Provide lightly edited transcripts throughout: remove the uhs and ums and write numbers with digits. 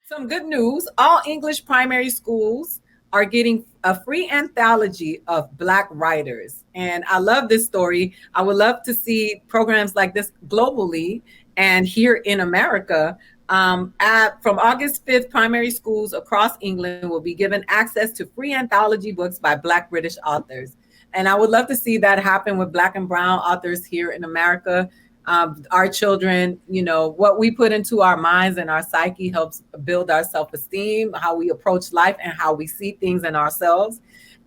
Some good news. All English primary schools are getting a free anthology of Black writers. And I love this story. I would love to see programs like this globally and here in America. From August 5th, primary schools across England will be given access to free anthology books by Black British authors. And I would love to see that happen with Black and Brown authors here in America. Our children, what we put into our minds and our psyche helps build our self-esteem, how we approach life, and how we see things in ourselves.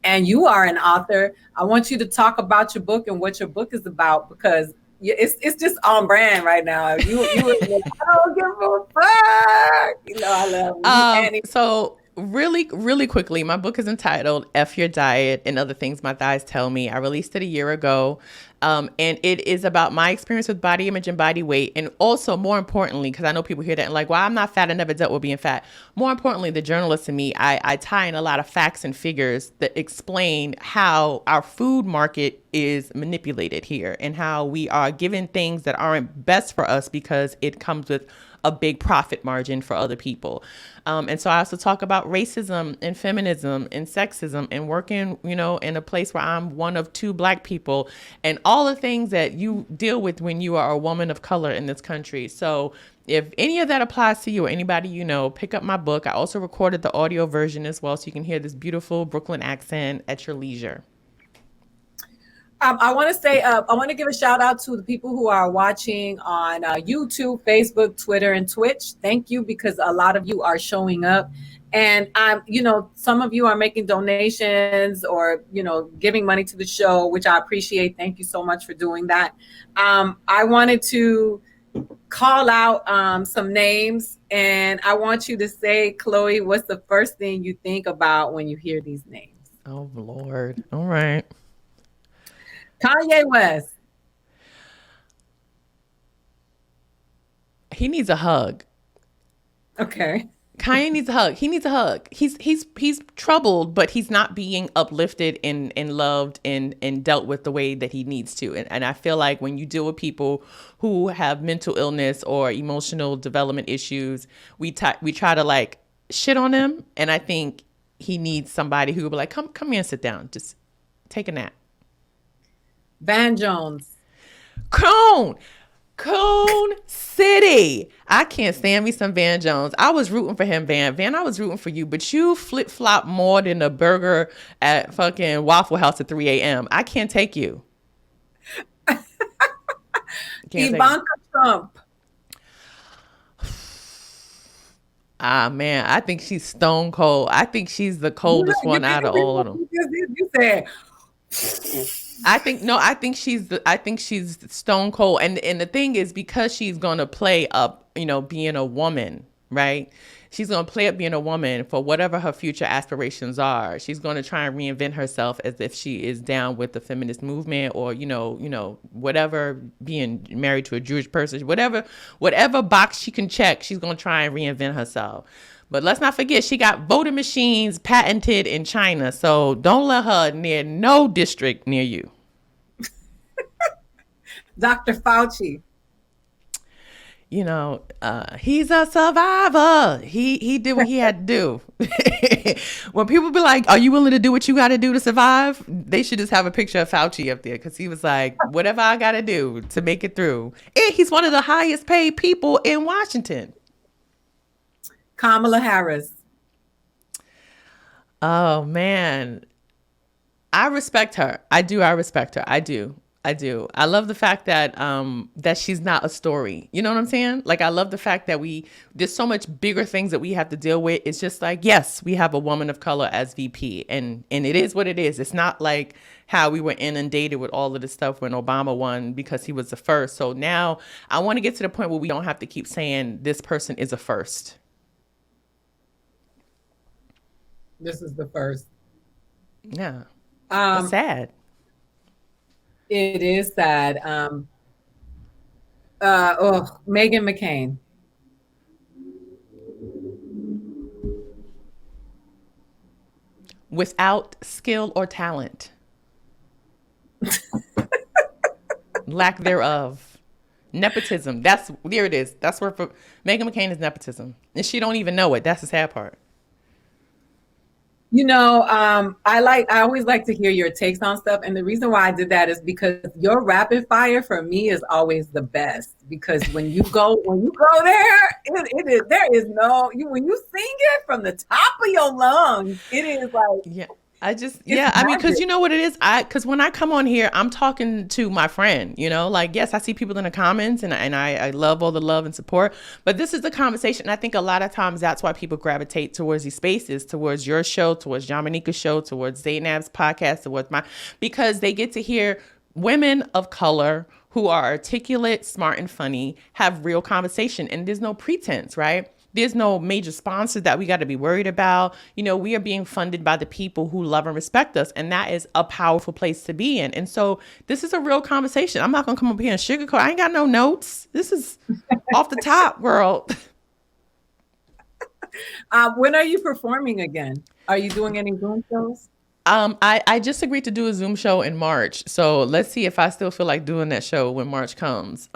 And you are an author. I want you to talk about your book and what your book is about, because it's just on brand right now. I don't give a fuck. I love you. So really quickly, my book is entitled F Your Diet and Other Things My Thighs Tell Me. I released it a year ago. And it is about my experience with body image and body weight. And also, more importantly, because I know people hear that and like, well, I'm not fat. I never dealt with being fat. More importantly, the journalist in me, I tie in a lot of facts and figures that explain how our food market is manipulated here and how we are given things that aren't best for us because it comes with a big profit margin for other people. And so I also talk about racism and feminism and sexism and working, in a place where I'm one of two Black people and all the things that you deal with when you are a woman of color in this country. So if any of that applies to you or anybody pick up my book. I also recorded the audio version as well, so you can hear this beautiful Brooklyn accent at your leisure. I want to give a shout out to the people who are watching on YouTube, Facebook, Twitter, and Twitch. Thank you, because a lot of you are showing up, and some of you are making donations or giving money to the show, which I appreciate. Thank you so much for doing that. I wanted to call out some names, and I want you to say, Chloe, what's the first thing you think about when you hear these names? Oh Lord! All right. Kanye West. He needs a hug. Okay. Kanye needs a hug. He needs a hug. He's troubled, but he's not being uplifted and loved and dealt with the way that he needs to. And I feel like when you deal with people who have mental illness or emotional development issues, we try to like shit on them. And I think he needs somebody who will be like, come here and sit down. Just take a nap. Van Jones. Coon City. I can't stand me some Van Jones. I was rooting for him, Van, I was rooting for you, but you flip-flop more than a burger at fucking Waffle House at 3 a.m. I can't take you. Ivanka Trump. Man, I think she's stone cold. I think she's the coldest one out of all of them. You said... I think she's stone cold. And the thing is, because she's going to play up, being a woman, right? She's going to play up being a woman for whatever her future aspirations are. She's going to try and reinvent herself as if she is down with the feminist movement or, whatever, being married to a Jewish person, whatever box she can check, she's going to try and reinvent herself. But let's not forget, she got voting machines patented in China. So don't let her near no district near you. Dr. Fauci. He's a survivor. He did what he had to do. When people be like, are you willing to do what you got to do to survive? They should just have a picture of Fauci up there, because he was like, whatever I got to do to make it through. And he's one of the highest paid people in Washington. Kamala Harris. Oh, man. I respect her. I do. I respect her. I do. I love the fact that that she's not a story. You know what I'm saying? Like, I love the fact that there's so much bigger things that we have to deal with. It's just like, yes, we have a woman of color as VP, and it is what it is. It's not like how we were inundated with all of this stuff when Obama won because he was the first. So now I want to get to the point where we don't have to keep saying this person is a first. This is the first. Yeah. It's sad. It is sad. Meghan McCain. Without skill or talent. Lack thereof. Nepotism. There it is. That's where for Meghan McCain is nepotism. And she don't even know it. That's the sad part. I always like to hear your takes on stuff. And the reason why I did that is because your rapid fire for me is always the best. Because when you go there, it is there is no you when you sing it from the top of your lungs, it is like Yeah. it's I mean, cause magic. you know what it is? Cause when I come on here, I'm talking to my friend, like, yes, I see people in the comments and I love all the love and support, but this is the conversation. I think a lot of times that's why people gravitate towards these spaces, towards your show, towards Jamanika's show, towards Zainab's podcast, towards because they get to hear women of color who are articulate, smart, and funny have real conversation, and there's no pretense, right? There's no major sponsors that we got to be worried about. We are being funded by the people who love and respect us. And that is a powerful place to be in. And so this is a real conversation. I'm not going to come up here and sugarcoat. I ain't got no notes. This is off the top, world. When are you performing again? Are you doing any Zoom shows? I just agreed to do a Zoom show in March. So let's see if I still feel like doing that show when March comes.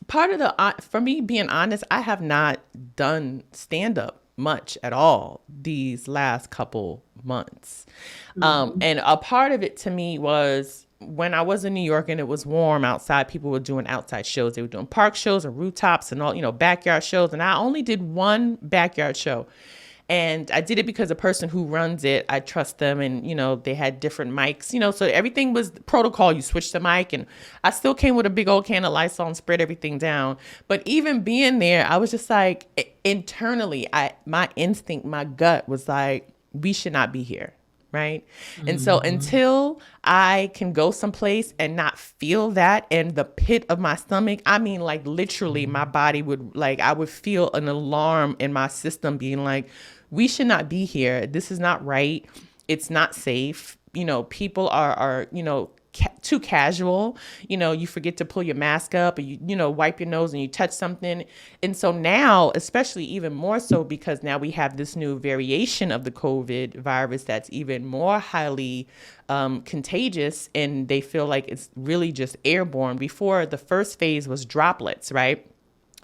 Part of for me, being honest, I have not done stand up much at all these last couple months. And a part of it to me was when I was in New York and it was warm outside, people were doing outside shows. They were doing park shows and rooftops and all, backyard shows. And I only did one backyard show. And I did it because the person who runs it, I trust them. And, they had different mics, so everything was protocol. You switch the mic, and I still came with a big old can of Lysol and spread everything down. But even being there, I was just like, internally, my instinct, my gut was like, we should not be here. Right. And so until I can go someplace and not feel that in the pit of my stomach, I mean, like literally my body would I would feel an alarm in my system being like, we should not be here. This is not right. It's not safe. People are too casual. You forget to pull your mask up, or you wipe your nose and you touch something. And so now, especially even more so, because now we have this new variation of the COVID virus that's even more highly contagious, and they feel like it's really just airborne. Before, the first phase was droplets, right?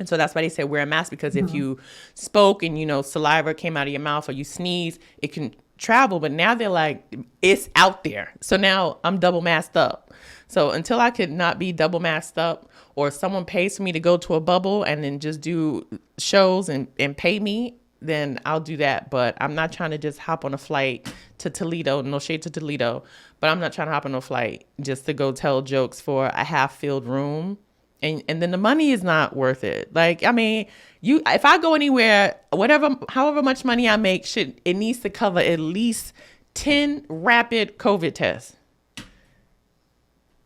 And so that's why they say wear a mask, because if you spoke and, saliva came out of your mouth, or you sneeze, it can travel. But now they're like, it's out there. So now I'm double masked up. So until I could not be double masked up, or someone pays for me to go to a bubble and then just do shows and pay me, then I'll do that. But I'm not trying to just hop on a flight to Toledo, no shade to Toledo, but I'm not trying to hop on a flight just to go tell jokes for a half filled room. And then the money is not worth it. Like, I mean, if I go anywhere, however much money I make, it needs to cover at least 10 rapid COVID tests.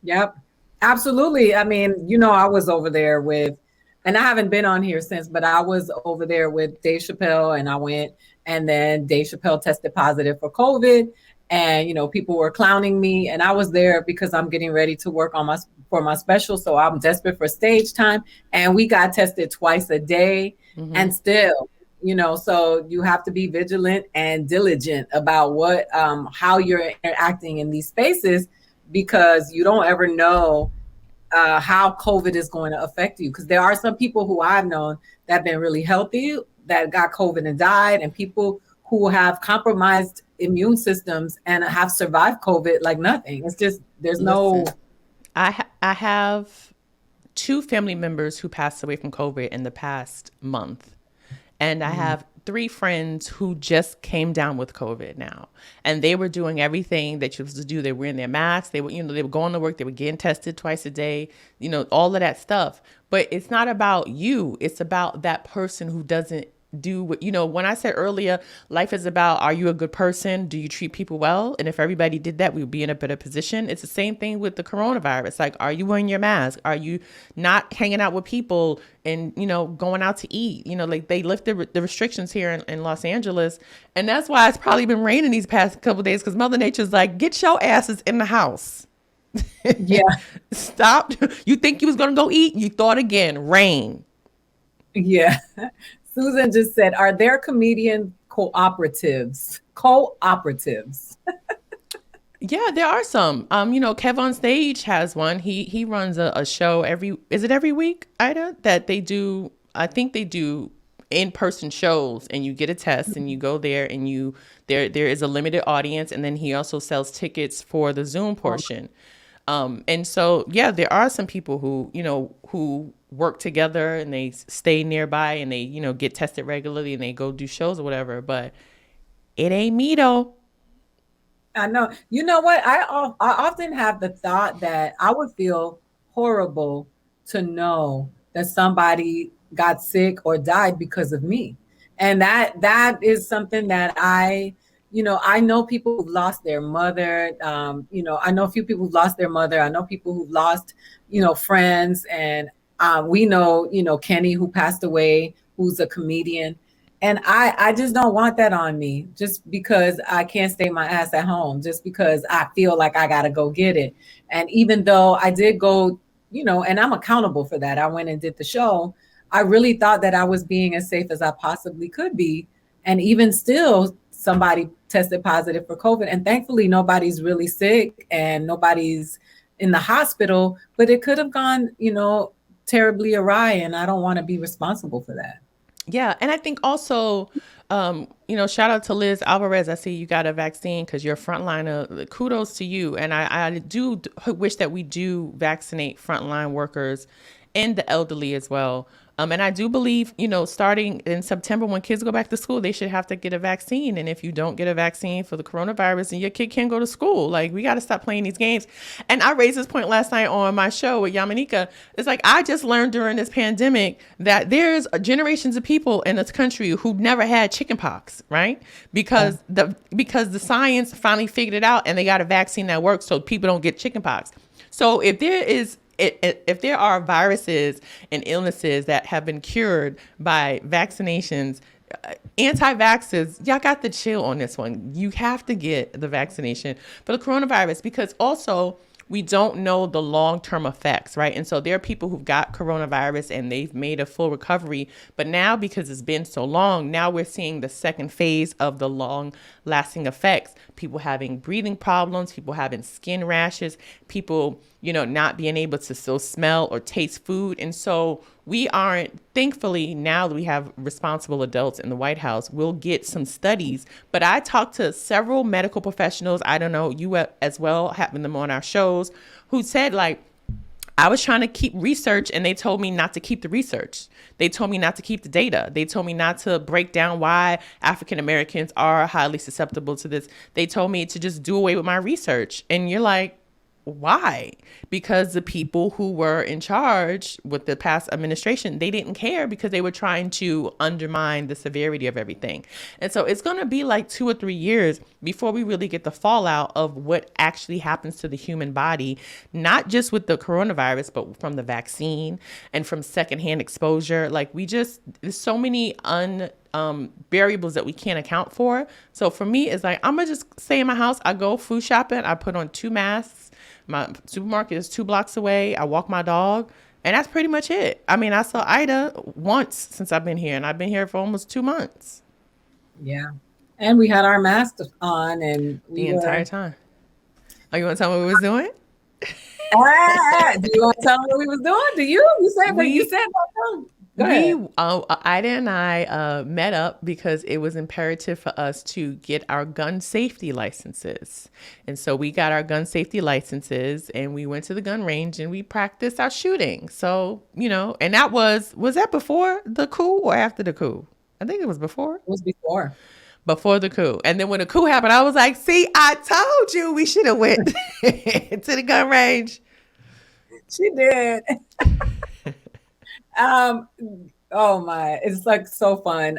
Yep, absolutely. I mean, I was over there and I haven't been on here since, but I was over there with Dave Chappelle, and I went, and then Dave Chappelle tested positive for COVID, and people were clowning me, and I was there because I'm getting ready to work on for my special, so I'm desperate for stage time, and we got tested twice a day, and still, so you have to be vigilant and diligent about how you're interacting in these spaces, because you don't ever know how COVID is going to affect you. Because there are some people who I've known that have been really healthy that got COVID and died, and people who have compromised immune systems and have survived COVID like nothing. It's just, there's no. I have 2 family members who passed away from COVID in the past month. And I have 3 friends who just came down with COVID now, and they were doing everything that you're supposed to do. They were wearing their masks. They were, they were going to work. They were getting tested twice a day, all of that stuff. But it's not about you. It's about that person who doesn't do what, when I said earlier, life is about, are you a good person? Do you treat people well? And if everybody did that, we would be in a better position. It's the same thing with the coronavirus. Like, are you wearing your mask? Are you not hanging out with people and, going out to eat? Like, they lifted the restrictions here in Los Angeles. And that's why it's probably been raining these past couple of days, because Mother Nature's like, get your asses in the house. Yeah. Stop. You think you was going to go eat? You thought again. Rain. Yeah. Susan just said, are there comedian cooperatives? Cooperatives. Yeah, there are some. Kev on Stage has one. He runs a show is it every week, Ida? That they do, I think they do in-person shows, and you get a test and you go there, and there is a limited audience, and then he also sells tickets for the Zoom portion. And so yeah, there are some people who work together and they stay nearby and they, get tested regularly and they go do shows or whatever, but it ain't me though. I know. You know what? I often have the thought that I would feel horrible to know that somebody got sick or died because of me. And that is something that I know people who've lost their mother. I know a few people who've lost their mother. I know people who've lost, friends. And we know, Kenny, who passed away, who's a comedian. And I just don't want that on me just because I can't stay my ass at home, just because I feel like I got to go get it. And even though I did go, and I'm accountable for that, I went and did the show. I really thought that I was being as safe as I possibly could be. And even still, somebody tested positive for COVID. And thankfully, nobody's really sick and nobody's in the hospital, but it could have gone, terribly awry. And I don't want to be responsible for that. Yeah, and I think also, shout out to Liz Alvarez. I see you got a vaccine because you're a frontliner. Kudos to you. And I do wish that we do vaccinate frontline workers and the elderly as well. And I do believe, starting in September when kids go back to school, they should have to get a vaccine. And if you don't get a vaccine for the coronavirus, then your kid can't go to school. Like, we got to stop playing these games. And I raised this point last night on my show with Yamanika. It's like, I just learned during this pandemic that there's generations of people in this country who never had chickenpox, right? Because the science finally figured it out and they got a vaccine that works so people don't get chickenpox. So if there are viruses and illnesses that have been cured by vaccinations, anti-vaxxers, y'all got to chill on this one. You have to get the vaccination for the coronavirus because also we don't know the long-term effects, right? And so there are people who've got coronavirus and they've made a full recovery. But now, because it's been so long, now we're seeing the second phase of the long-lasting effects. People having breathing problems, people having skin rashes, people, not being able to still smell or taste food. And so we aren't, thankfully, now that we have responsible adults in the White House, we'll get some studies. But I talked to several medical professionals, I don't know, you as well, having them on our shows, who said, like, I was trying to keep research and they told me not to keep the research. They told me not to keep the data. They told me not to break down why African Americans are highly susceptible to this. They told me to just do away with my research. And you're like, why? Because the people who were in charge with the past administration, they didn't care because they were trying to undermine the severity of everything. And so it's going to be like 2 or 3 years before we really get the fallout of what actually happens to the human body, not just with the coronavirus, but from the vaccine and from secondhand exposure. Like, there's so many variables that we can't account for. So for me, it's like, I'm gonna just stay in my house. I go food shopping. I put on 2 masks. My supermarket is 2 blocks away. I walk my dog, and that's pretty much it. I mean, I saw Ida once since I've been here, and I've been here for almost 2 months. Yeah. And we had our masks on and the entire time. Oh, you want to tell me what we was doing? Do you want to tell me what we was doing? Do you? You said that. Go ahead. Ida and I met up because it was imperative for us to get our gun safety licenses. And so we got our gun safety licenses and we went to the gun range and we practiced our shooting. So, and that was that before the coup or after the coup? I think it was before. It was before. Before the coup. And then when the coup happened, I was like, see, I told you we should have went to the gun range. She did. Oh my, it's like so fun.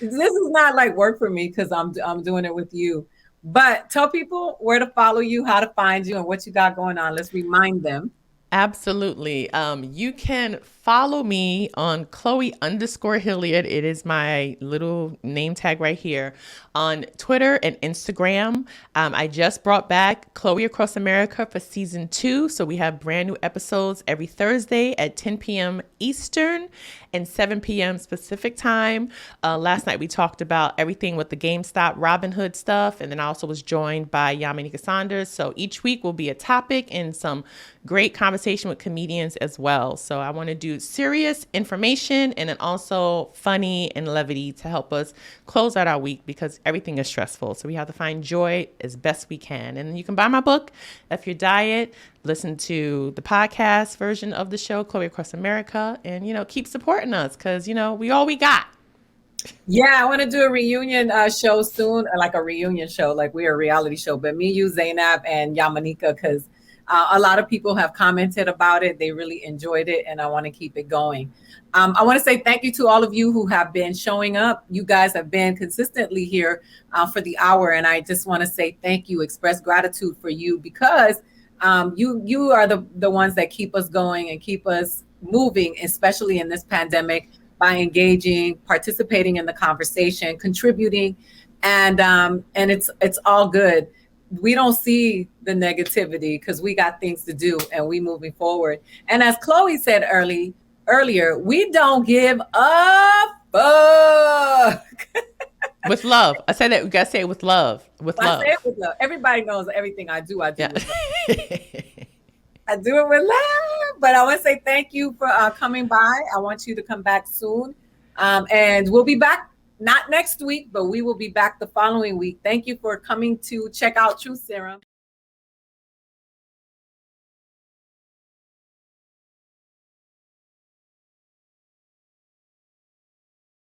This is not like work for me because I'm doing it with you. But tell people where to follow you, how to find you, and what you got going on. Let's remind them. Absolutely. You can follow me on Chloe_Hilliard. It is my little name tag right here on Twitter and Instagram. I just brought back Chloe Across America for season 2. So we have brand new episodes every Thursday at 10 p.m. Eastern and 7 p.m. Pacific time. Last night we talked about everything with the GameStop Robinhood stuff. And then I also was joined by Yamanika Saunders. So each week will be a topic and some great conversation with comedians as well. So I want to do serious information and then also funny and levity to help us close out our week because everything is stressful. So we have to find joy as best we can. And you can buy my book, F Your Diet, listen to the podcast version of the show, Chloe Across America, and, keep supporting us because, we all we got. Yeah, I want to do a reunion show soon, like a reunion show, like we're a reality show. But me, you, Zainab, and Yamanika, because a lot of people have commented about it. They really enjoyed it, and I want to keep it going. I want to say thank you to all of you who have been showing up. You guys have been consistently here for the hour, and I just want to say thank you, express gratitude for you because you are the ones that keep us going and keep us moving, especially in this pandemic, by engaging, participating in the conversation, contributing, and it's all good. We don't see the negativity because we got things to do and we moving forward. And as Chloe said earlier, we don't give a fuck. With love. I said that we gotta say it with love. With love. I say it with love. Everybody knows everything I do with love. Yeah. I do it with love. But I want to say thank you for coming by. I want you to come back soon. And we'll be back, not next week, but we will be back the following week. Thank you for coming to check out True Serum.